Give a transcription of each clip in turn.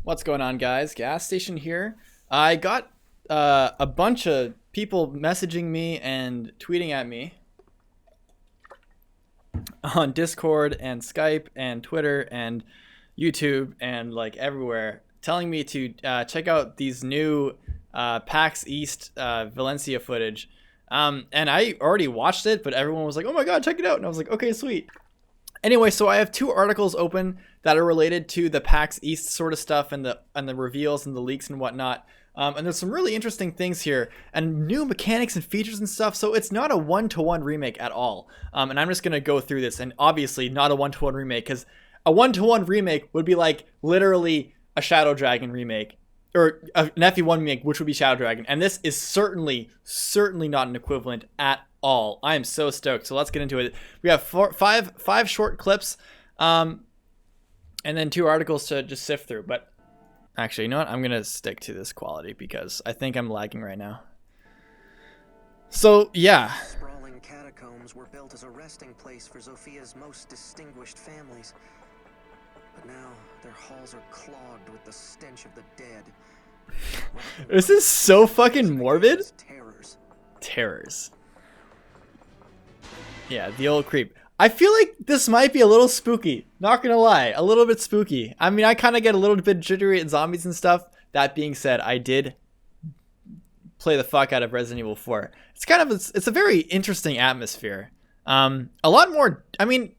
What's going on, guys? Gas station here. I got a bunch of people messaging me and tweeting at me on Discord and Skype and Twitter and YouTube and like everywhere, telling me to check out these new PAX East Valentia footage. And I already watched it, but everyone was like, "Oh my god, check it out!" And I was like, "Okay, sweet." Anyway, so I have two articles open that are related to the PAX East sort of stuff and the reveals and the leaks and whatnot. And there's some really interesting things here and new mechanics and features and stuff. So it's not a one-to-one remake at all. And I'm just going to go through this, and obviously not a one-to-one remake, because a one-to-one remake would be like literally a Shadow Dragon remake or an FE1 remake, which would be Shadow Dragon. And this is certainly not an equivalent at all. I am so stoked. So let's get into it. We have five short clips, and then two articles to just sift through. But actually, you know what? I'm gonna stick to this quality because I think I'm lagging right now. So yeah. Sprawling catacombs were built as a resting place for Zophia's most distinguished families. But now their halls are clogged with the stench of the dead. This is so fucking morbid. Terrors. Yeah, the old creep. I feel like this might be a little spooky. Not gonna lie, a little bit spooky. I mean, I kind of get a little bit jittery at zombies and stuff. That being said, I did play the fuck out of Resident Evil 4. It's a very interesting atmosphere. A lot more. I mean,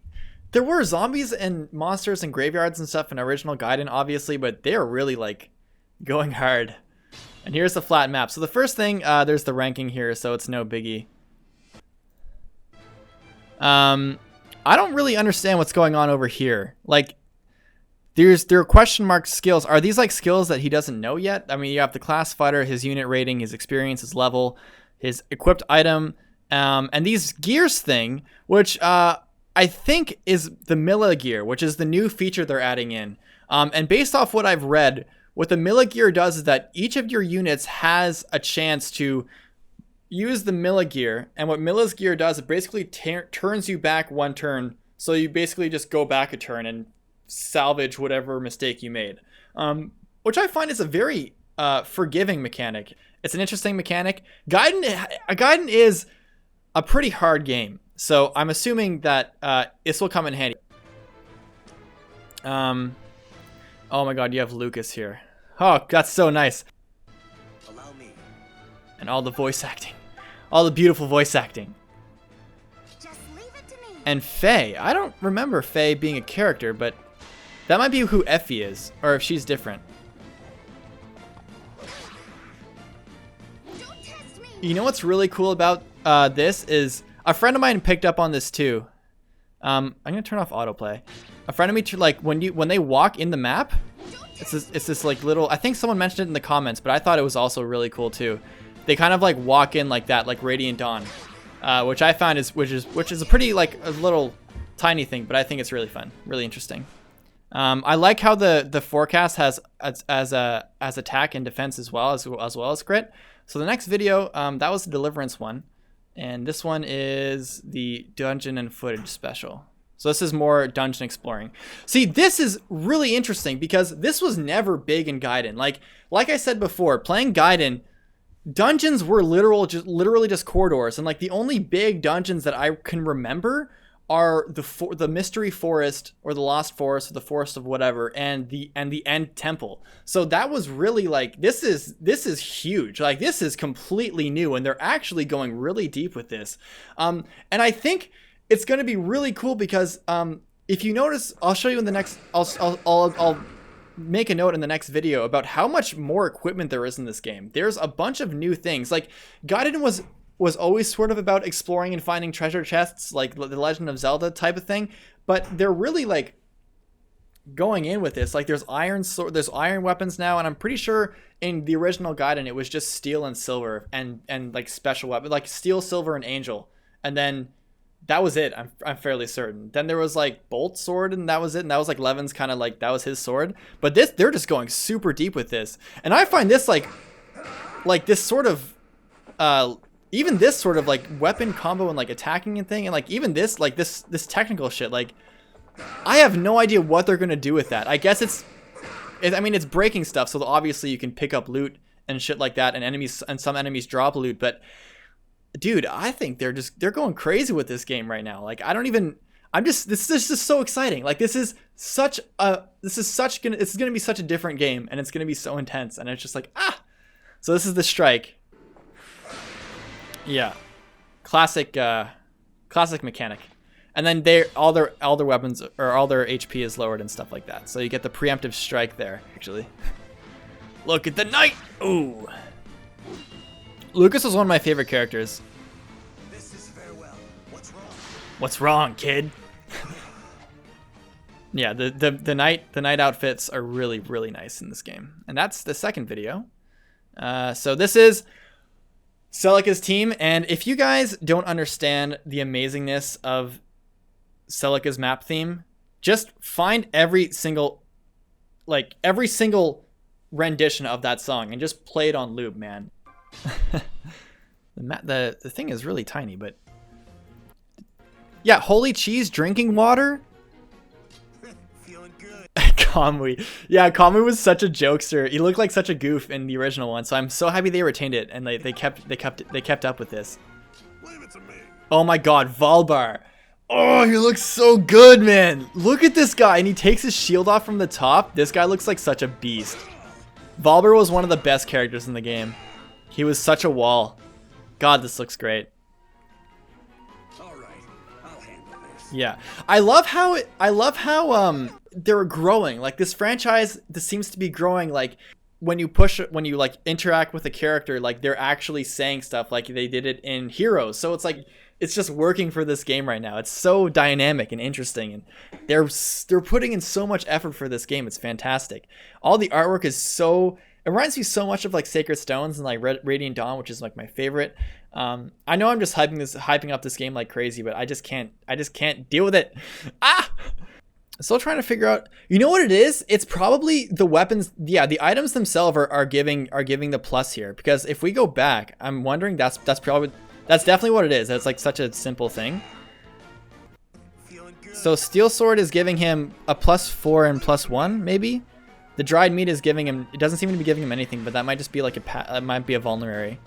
there were zombies and monsters and graveyards and stuff in original Gaiden, obviously, but they are really like going hard. And here's the flat map. So the first thing, there's the ranking here, so it's no biggie. I don't really understand what's going on over here. Like, there are question mark skills. Are these like skills that he doesn't know yet? I mean, you have the class fighter, his unit rating, his experience, his level, his equipped item, and these gears thing, which I think is the Milla gear, which is the new feature they're adding in. And based off what I've read, what the Milla gear does is that each of your units has a chance to use the Milla gear, and what Milla's gear does, it basically turns you back one turn, so you basically just go back a turn and salvage whatever mistake you made, which I find is a very forgiving mechanic. It's an interesting mechanic. Gaiden is a pretty hard game, so I'm assuming that this will come in handy. Oh my god, you have Lucas here. Oh, that's so nice. Allow me. And all the voice acting. All the beautiful voice acting. Just leave it to me. And Faye. I don't remember Faye being a character, but that might be who Effie is, or if she's different. Don't test me. You know what's really cool about this is a friend of mine picked up on this too. I'm gonna turn off autoplay. A friend of me, like when they walk in the map, it's this like little. I think someone mentioned it in the comments, but I thought it was also really cool too. They kind of like walk in like that, like Radiant Dawn, which I found which is a pretty like a little tiny thing, but I think it's really fun, really interesting. I like how the forecast has as attack and defense as well as crit. So the next video, that was the Deliverance one, and this one is the Dungeon and Footage special. So this is more dungeon exploring. See, this is really interesting because this was never big in Gaiden. Like I said before, playing Gaiden, dungeons were literally just corridors, and like the only big dungeons that I can remember are the Mystery Forest or the Lost Forest or the Forest of whatever, and the End Temple. So that was really like this is huge. Like this is completely new, and they're actually going really deep with this. And I think it's going to be really cool because if you notice, I'll show you in the next. I'll make a note in the next video about how much more equipment there is in this game. There's a bunch of new things. Like Gaiden was always sort of about exploring and finding treasure chests, like the Legend of Zelda type of thing, but they're really like going in with this. Like there's iron weapons now, and I'm pretty sure in the original Gaiden it was just steel and silver and like special weapons, like steel, silver, and angel, and then that was it. I'm fairly certain. Then there was like Bolt Sword, and that was it. And that was like Levin's kind of like, that was his sword. But they're just going super deep with this. And I find this like this sort of, even this sort of like weapon combo and like attacking and thing. And like even this, like this technical shit, like I have no idea what they're going to do with that. I guess it's I mean, it's breaking stuff, so obviously you can pick up loot and shit like that, and some enemies drop loot. But dude, I think they're going crazy with this game right now. Like, this is just so exciting. Like, this is gonna be such a different game, and it's gonna be so intense, and it's just like, ah. So this is the strike. Yeah, classic mechanic. And then all their weapons or all their HP is lowered and stuff like that. So you get the preemptive strike there, actually. Look at the knight! Ooh. Lucas was one of my favorite characters. This is farewell. What's wrong? What's wrong, kid? Yeah, the knight outfits are really, really nice in this game. And that's the second video. So this is Celica's team, and if you guys don't understand the amazingness of Celica's map theme, just find every single rendition of that song and just play it on loop, man. The thing is really tiny, but yeah, holy cheese drinking water. Feeling good. Kamui. Yeah, Kamui was such a jokester. He looked like such a goof in the original one, so I'm so happy they retained it and they kept up with this. Leave it to me. Oh my god, Valbar. Oh, he looks so good, man. Look at this guy, and he takes his shield off from the top. This guy looks like such a beast. Valbar was one of the best characters in the game. He was such a wall. God, this looks great. All right, I'll handle this. Yeah, I love how they're growing. Like, this franchise, this seems to be growing. Like, when you like interact with a character, like, they're actually saying stuff like they did it in Heroes. So it's like, it's just working for this game right now. It's so dynamic and interesting, and they're putting in so much effort for this game. It's fantastic. All the artwork is so, it reminds me so much of like Sacred Stones and like Radiant Dawn, which is like my favorite. I know I'm just hyping up this game like crazy, but I just can't deal with it. Ah! Still trying to figure out. You know what it is? It's probably the weapons. Yeah, the items themselves are giving the plus here, because if we go back, I'm wondering that's definitely what it is. That's like such a simple thing. So Steel Sword is giving him a +4 and +1, maybe. The dried meat is giving him. It doesn't seem to be giving him anything, but that might just be like it might be a vulnerary.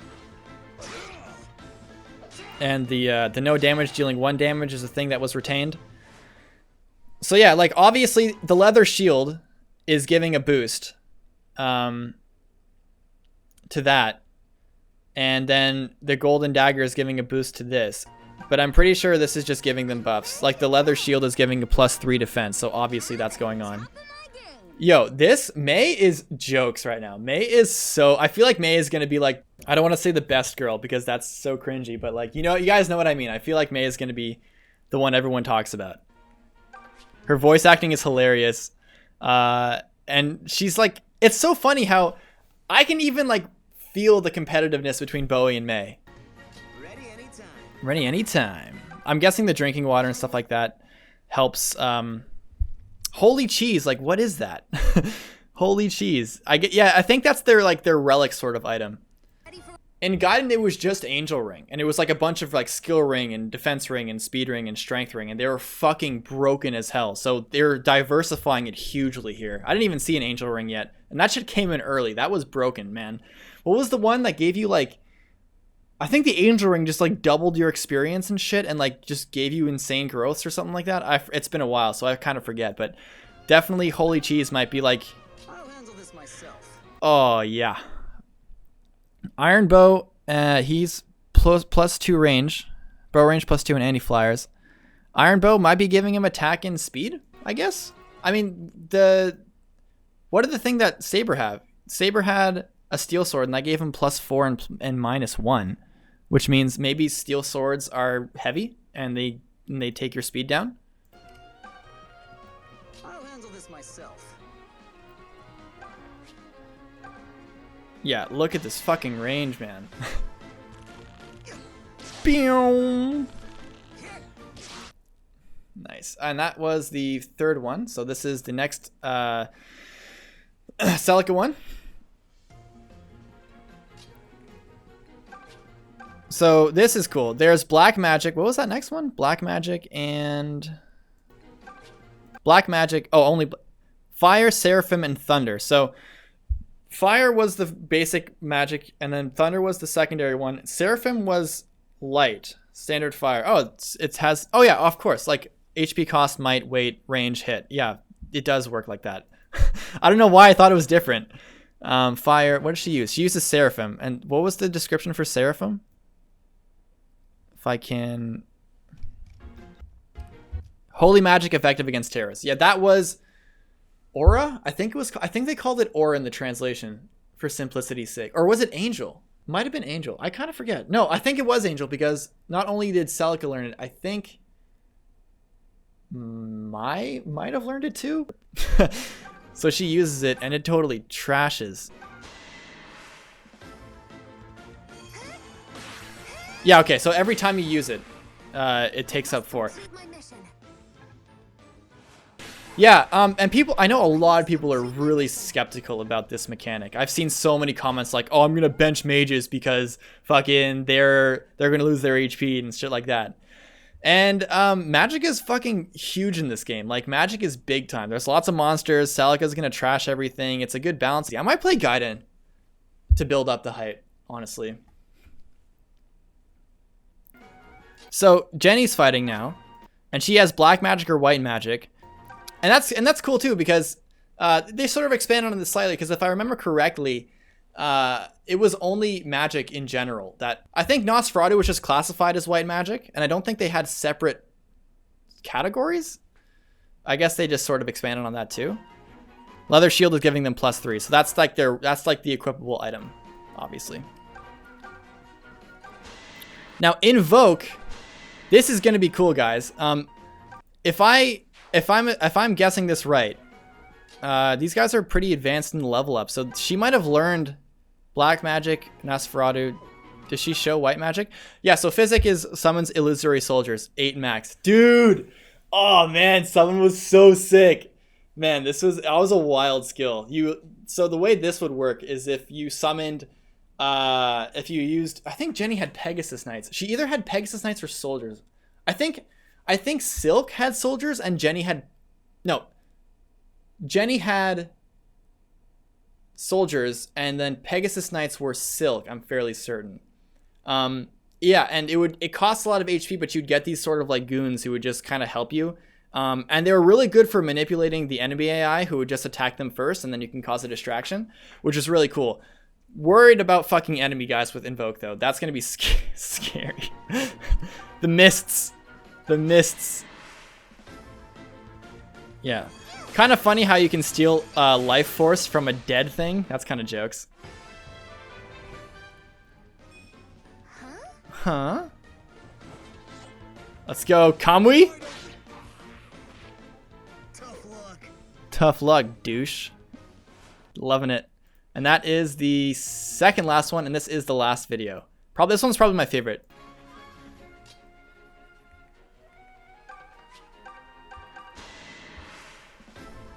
And the no damage dealing 1 damage is a thing that was retained. So yeah, like, obviously the leather shield is giving a boost to that. And then the golden dagger is giving a boost to this. But I'm pretty sure this is just giving them buffs. Like, the leather shield is giving a +3 defense, so obviously that's going on. Yo, this Mei is jokes right now. Mei is so, I feel like Mei is going to be like, I don't want to say the best girl because that's so cringy, but like, you guys know what I mean. I feel like Mei is going to be the one everyone talks about. Her voice acting is hilarious. And she's like, it's so funny how I can even like feel the competitiveness between Bowie and Mei. Ready anytime. Ready anytime. I'm guessing the drinking water and stuff like that helps. Holy cheese, like, what is that? Holy cheese. I think that's their relic sort of item. In Gaiden, it was just Angel Ring, and it was like a bunch of like skill ring and defense ring and speed ring and strength ring, and they were fucking broken as hell. So they're diversifying it hugely here. I didn't even see an Angel Ring yet, and that shit came in early. That was broken, man. What was the one that gave you like, I think the Angel Ring just like doubled your experience and shit, and like just gave you insane growths or something like that? It's been a while, so I kind of forget, but definitely Holy Cheese might be like, I'll handle this myself. oh yeah. Iron Bow, he's +2 range. Bow range +2 and anti-flyers. Iron Bow might be giving him attack and speed, I guess. I mean, what did the thing that Saber have? Saber had a steel sword, and that gave him +4 and -1, which means maybe steel swords are heavy and they take your speed down. I'll handle this myself. Yeah, look at this fucking range, man. Pew! Nice. And that was the third one. So this is the next Celica one. So this is cool. There's Black Magic. What was that next one? Black Magic and... Black Magic. Oh, only... Fire, Seraphim, and Thunder. So Fire was the basic magic, and then Thunder was the secondary one. Seraphim was light, standard fire. Oh, it has, oh yeah, of course, like HP cost, might, weight, range, hit. Yeah, it does work like that. I don't know why I thought it was different. Fire, what did she use? She uses Seraphim. And what was the description for Seraphim? If I can... Holy magic effective against terrorists. Yeah, that was Aura. I think they called it Aura in the translation for simplicity's sake. Or was it Angel? Might have been Angel. I kind of forget. No, I think it was Angel because not only did Celica learn it, I think might have learned it too. So she uses it and it totally trashes. Yeah, okay, so every time you use it, it takes up 4. Yeah, and people, I know a lot of people are really skeptical about this mechanic. I've seen so many comments like, "Oh, I'm gonna bench mages because fucking they're gonna lose their HP and shit like that." And magic is fucking huge in this game. Like, magic is big time. There's lots of monsters. Celica's gonna trash everything. It's a good balance. I might play Gaiden to build up the height, honestly. So Jenny's fighting now, and she has black magic or white magic. And that's cool too, because they sort of expanded on this slightly, because if I remember correctly, it was only magic in general that I think Nosferatu was just classified as white magic, and I don't think they had separate categories. I guess they just sort of expanded on that too. Leather shield is giving them +3, so that's like the equipable item, obviously. Now Invoke, this is gonna be cool, guys. If I'm guessing this right, these guys are pretty advanced in the level up, so she might have learned black magic, Nosferatu. Does she show white magic? Yeah, so Physic summons illusory soldiers, 8 max. Dude! Oh man, summon was so sick. Man, that was a wild skill. So the way this would work is if you summoned, if you used, I think Jenny had Pegasus Knights. She either had Pegasus Knights or soldiers. I think Silk had soldiers and Jenny had soldiers, and then Pegasus Knights were Silk, I'm fairly certain. Yeah, and it costs a lot of HP, but you'd get these sort of like goons who would just kind of help you. And they were really good for manipulating the enemy AI, who would just attack them first, and then you can cause a distraction, which is really cool. Worried about fucking enemy guys with Invoke, though. That's going to be scary. The mists. Yeah. Kind of funny how you can steal life force from a dead thing. That's kind of jokes. Huh? Let's go, Kamui. Tough luck, douche. Loving it. And that is the second last one, and this is the last video. This one's probably my favorite.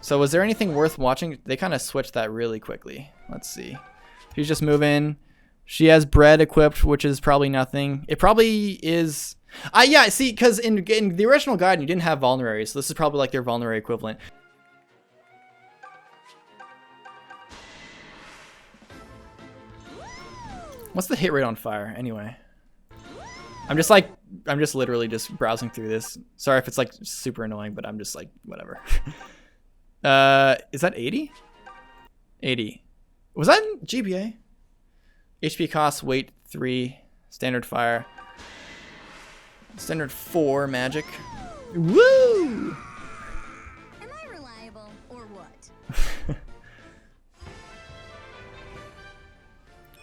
So was there anything worth watching? They kind of switched that really quickly. Let's see. She's just moving. She has bread equipped, which is probably nothing. It probably is. Yeah, see, because in the original guide, you didn't have vulnerary, so this is probably like their vulnerary equivalent. What's the hit rate on Fire, anyway? I'm just literally just browsing through this. Sorry if it's like super annoying, but I'm just like, whatever. Is that 80? 80. Was that in GBA? HP cost, weight 3, standard fire. Standard 4 magic. Woo! Am I reliable or what?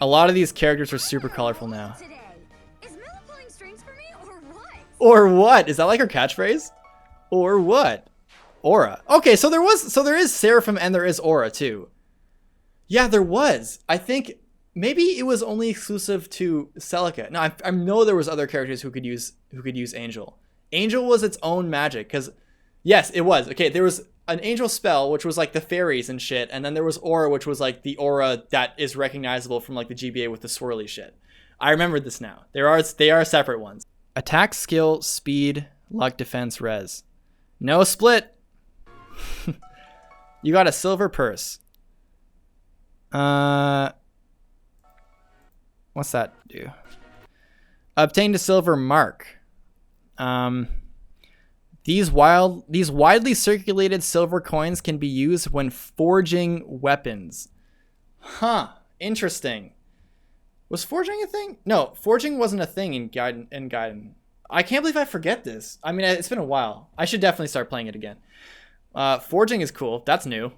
A lot of these characters are super colorful now. Today. Is Mela pulling strings for me or what? Or what? Is that like her catchphrase? Or what? Aura. Okay, so there is Seraphim and there is Aura too. Yeah, there was. I think maybe it was only exclusive to Celica. No, I know there was other characters who could use Angel. Angel was its own magic, because yes, it was. Okay, there was an Angel spell, which was like the fairies and shit, and then there was Aura, which was like the aura that is recognizable from like the GBA with the swirly shit. I remember this now. They are separate ones. Attack, skill, speed, luck, defense, res. No split. You got a silver purse. What's that do? Obtained a silver mark. These widely circulated silver coins can be used when forging weapons. Huh. Interesting. Was forging a thing? No, forging wasn't a thing in Gaiden. I can't believe I forget this. I mean, it's been a while. I should definitely start playing it again. Forging is cool. That's new.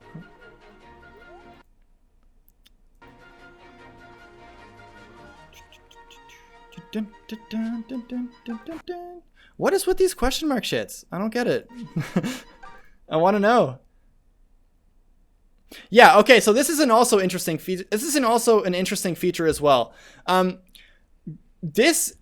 What is with these question mark shits? I don't get it. I want to know. Yeah, okay, so this is an also interesting feature. This is also an interesting feature as well. This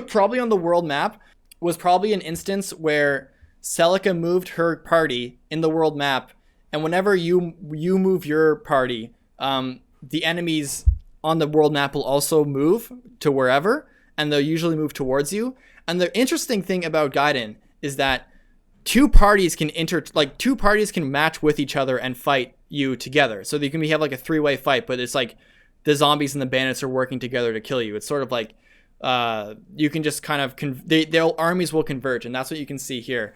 probably on the world map was probably an instance where Celica moved her party in the world map, and whenever you move your party, the enemies on the world map will also move to wherever, and they'll usually move towards you. And the interesting thing about Gaiden is that two parties can match with each other and fight you together. So you can have like a 3-way fight, but it's like the zombies and the bandits are working together to kill you. It's sort of like you can just kind of their armies will converge, and that's what you can see here.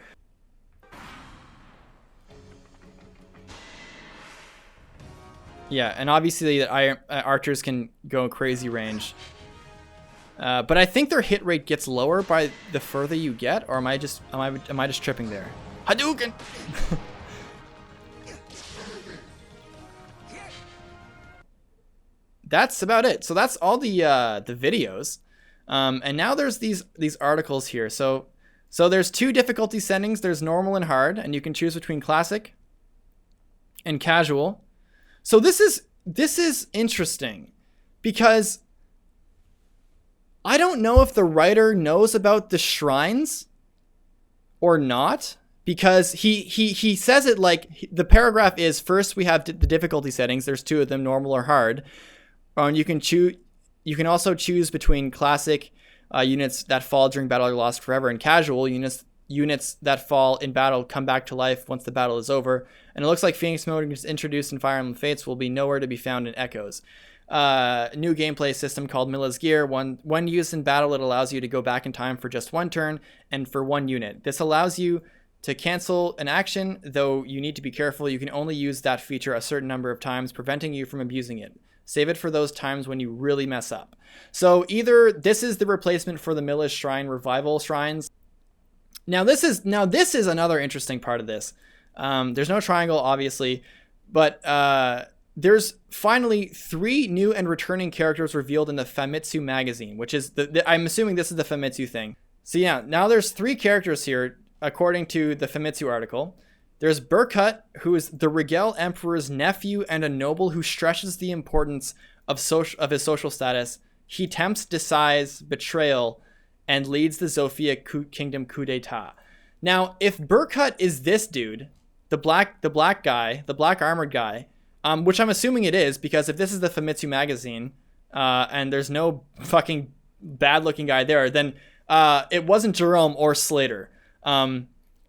Yeah, and obviously the archers can go crazy range. But I think their hit rate gets lower by the further you get, or am I just tripping there? Hadouken! That's about it. So that's all the videos. And now there's these articles here. So there's 2 difficulty settings. There's normal and hard, and you can choose between classic and casual. So this is interesting because I don't know if the writer knows about the shrines or not, because he says it like the paragraph is, first we have the difficulty settings. There's 2 of them, normal or hard. And you can also choose between classic units that fall during battle are lost forever, and casual units that fall in battle come back to life once the battle is over. And it looks like Phoenix mode is introduced in Fire Emblem Fates will be nowhere to be found in Echoes. New gameplay system called Milla's Gear. When used in battle, it allows you to go back in time for just 1 turn and for 1 unit. This allows you to cancel an action, though you need to be careful. You can only use that feature a certain number of times, preventing you from abusing it. Save it for those times when you really mess up. So either this is the replacement for the Milla's Shrine revival shrines. Now this is another interesting part of this. There's no triangle, obviously, but there's finally 3 new and returning characters revealed in the Famitsu magazine, which is I'm assuming this is the Famitsu thing. So yeah, now there's 3 characters here, according to the Famitsu article. There's Burkut, who is the Rigel Emperor's nephew and a noble who stresses the importance of his social status. He tempts Desai's betrayal and leads the Zofia Kingdom coup d'etat. Now, if Burkut is this dude, the black guy, the black armored guy, which I'm assuming it is, because if this is the Famitsu magazine, and there's no fucking bad looking guy there, then it wasn't Jerome or Slater.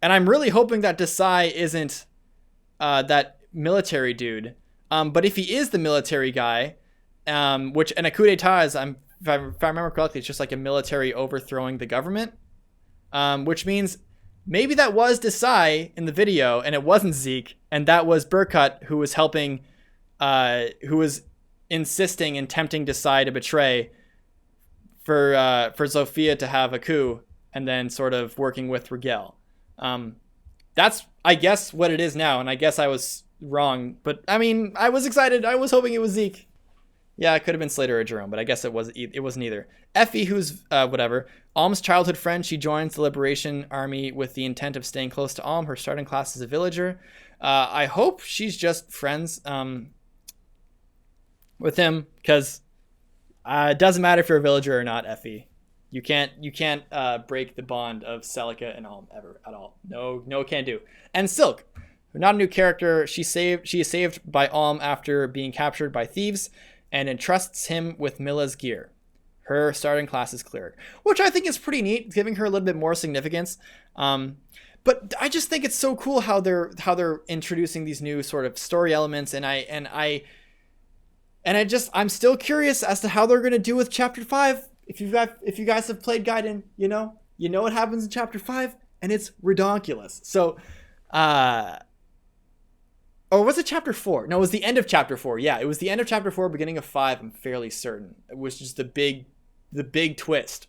And I'm really hoping that Desai isn't that military dude. But if he is the military guy, which and a coup d'etat is, if I remember correctly, it's just like a military overthrowing the government, which means maybe that was Desai in the video and it wasn't Zeke, and that was Burkut who was helping, who was insisting and tempting Desai to betray for Zofia to have a coup, and then sort of working with Rigel. That's, I guess, what it is now, and I guess I was wrong, but I mean, I was excited. I was hoping it was Zeke. Yeah, it could have been Slater or Jerome, but I guess it wasn't either. Effie, who's whatever, Alm's childhood friend, she joins the Liberation Army with the intent of staying close to Alm. Her starting class is a villager. I hope she's just friends with him, because it doesn't matter if you're a villager or not, Effie. You can't break the bond of Celica and Alm ever at all. No can do. And Silk, not a new character. She is saved by Alm after being captured by thieves, and entrusts him with Milla's gear. Her starting class is cleric, which I think is pretty neat, giving her a little bit more significance. But but I just think it's so cool how they're introducing these new sort of story elements, and I'm still curious as to how they're gonna do with Chapter 5. If you guys have played Gaiden, you know what happens in Chapter 5, and it's redonkulous. So, or was it Chapter 4? No, it was the end of Chapter 4. Yeah, it was the end of Chapter 4, beginning of 5. I'm fairly certain it was just the big twist.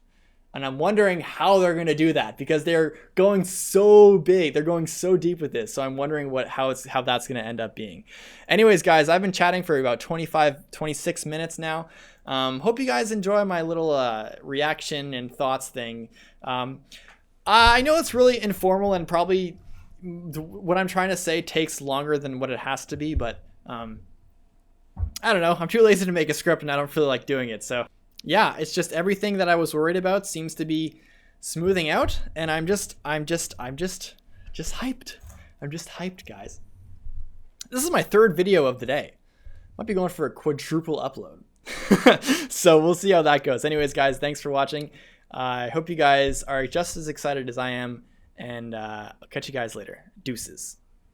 And I'm wondering how they're going to do that, because they're going so big. They're going so deep with this. So I'm wondering how that's going to end up being. Anyways, guys, I've been chatting for about 26 minutes now. Hope you guys enjoy my little reaction and thoughts thing. I know it's really informal, and probably what I'm trying to say takes longer than what it has to be, but I don't know. I'm too lazy to make a script, and I don't feel like doing it. So yeah, it's just everything that I was worried about seems to be smoothing out, and I'm just hyped. I'm just hyped, guys. This is my 3rd video of the day. Might be going for a quadruple upload. So we'll see how that goes. Anyways, guys, thanks for watching. I hope you guys are just as excited as I am, and I'll catch you guys later. Deuces.